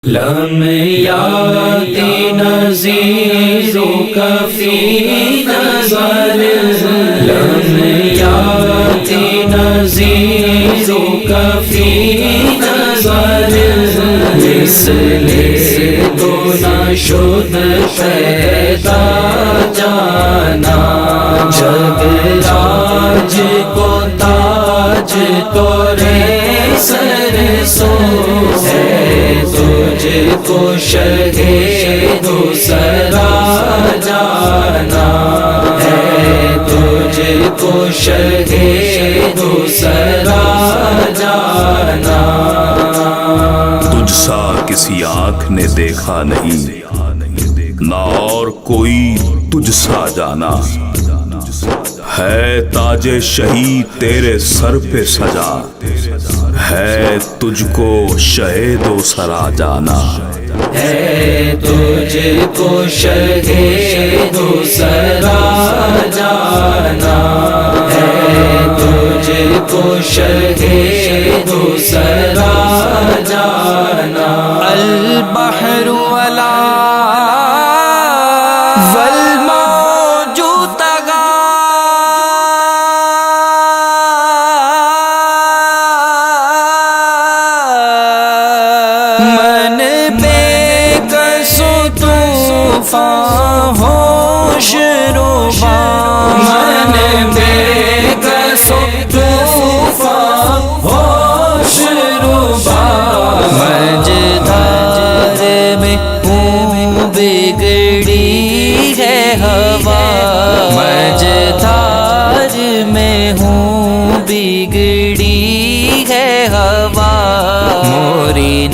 لم یاتی نظیرک فی نظر، لم یاتی نظیرک فی نظر، مثل تو نہ شد پیدا جانا، جب راج کو تاج تورے سر سو ہے، تجھ کو شہ دوسرا جانا ہے، تجھ کو شہ دوسرا جانا۔ تجھ سا کسی آنکھ نے دیکھا نہیں، نہ اور کوئی تجھ سا جانا، ہے تاج شہی تیرے سر پہ سجا، ہے تجھ کو شہ دوسرا جانا، ہے تجھ کو شہ دوسرا جانا، ہے تجھ کو شہ دوسرا جانا۔ البحر ولا والموج طغى، من بے کس طوفان ہوش ربا، من بے کس طوفان ہوش ربا، مجدار میں ہوں بگڑی ہے ہوا، مجدار میں ہوں بگڑی ہے ہوا، موری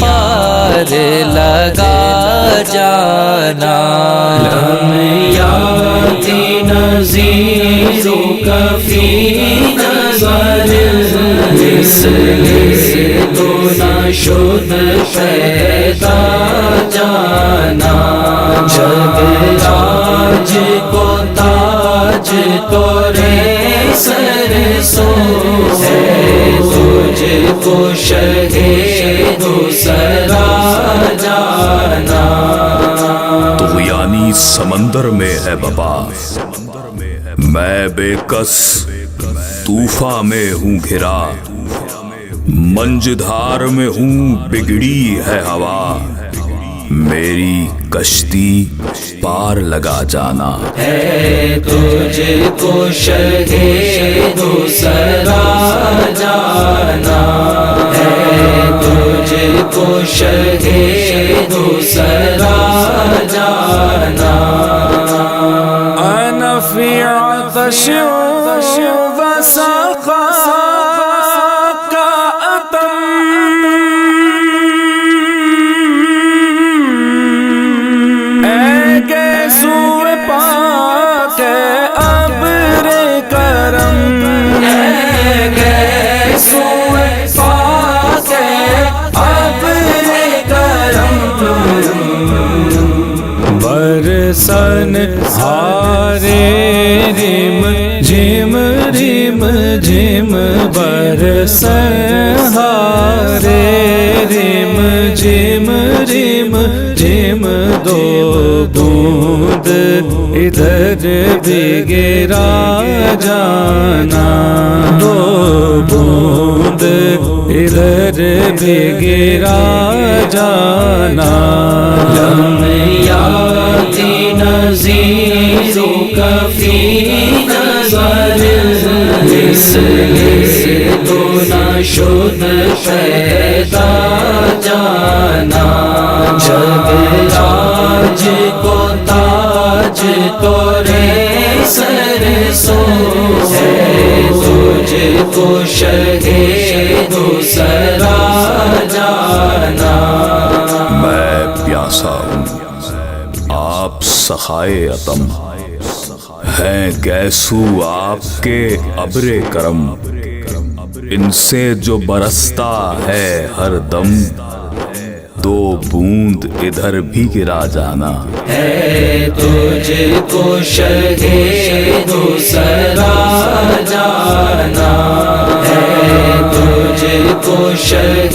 پار لگا جانا۔ لم یاتی نظیرک فی نظر، مثل تو نہ شد پیدا جانا، جب راج کو تاج تورے سر سو ہے، تجھ کو شہ دوسرا جانا۔ طغیانی سمندر میں ہے بپا، میں بے کس طوفاں میں ہوں گھرا، منجدھار میں ہوں بگڑی ہے ہوا، میری کشتی پار لگا جانا، ہے تجھ کو شہ دوسرا جانا، ہے تجھ کو شہ دوسرا جانا۔ أنا في عطش وسقاك أتم، اے گیسو پاک ابر کرم، اے گیسو پاک ابر کرم، برسن ہارے رم جھم رم جھم، برسن ہارے رم جھم رم جھم، دو بوند ادھر بھی گرا جانا، دو بوند ادھر بھی گرا جانا۔ لم یاتی نظیرک فی نظر، مثل تو نہ شد پیدا جانا، جب راج کو تاج تورے سر سو ہے، تجھ کو شہ دوسرا جانا۔ میں پیاسا ہوں آپ سخائے عتم، ہیں گیسو آپ کے ابر کرم، ان سے جو برستا ہے ہر دم، دو بوند ادھر بھی گرا جانا، ہے تجھ کو شہ دوسرا جانا، ہے تجھ کو شہ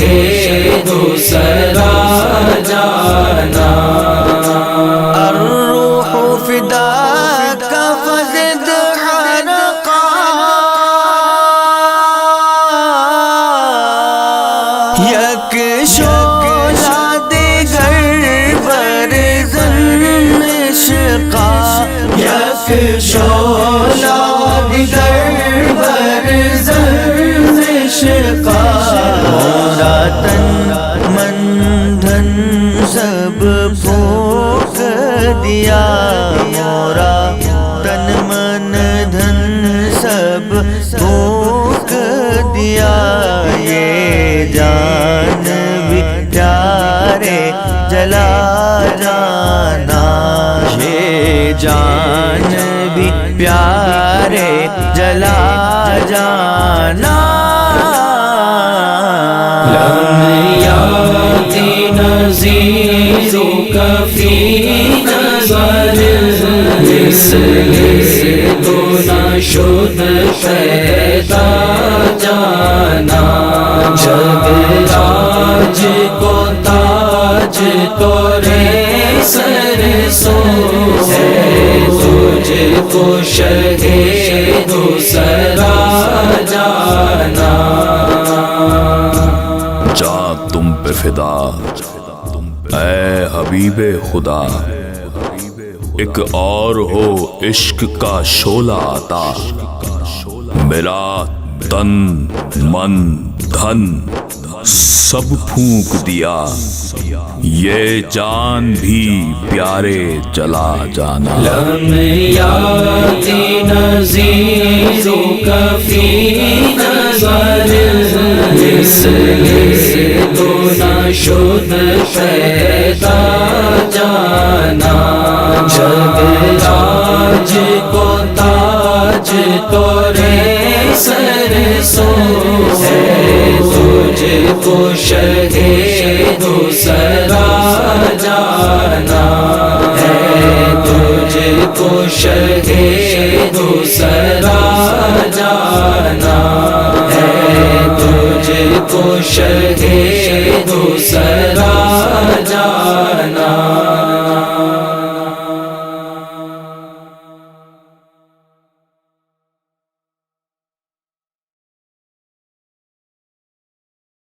اولاد گر بر زرش کا مورا تن من دھن سب پھونک دیا مورا تن من دھن سب پھونک دیا یہ جان بھی پیارے جلا جانا یہ جان بھی پیارے جلا جانا لم یاتی نظیر کفی نظر مثل تو نہ شد پیدا جانا جب تاج کو تاج تورے سر سو ہے تجھ کو شہید سرا جانا جان تم پہ فدا اے حبیب خدا ایک اور ہو عشق کا شعلہ عطا میرا تن من دھن سب پھونک دیا یہ جان بھی پیارے چلا جانا لم یاتی نظیر کفی نظر مثل تو نہ شد پیدا جانا جب تاج کو تاج تورے سر سو ہے تجھ کو شہید سرا جانا ہے تجھ کو شہید سرا جانا ہے تجھ کو شہید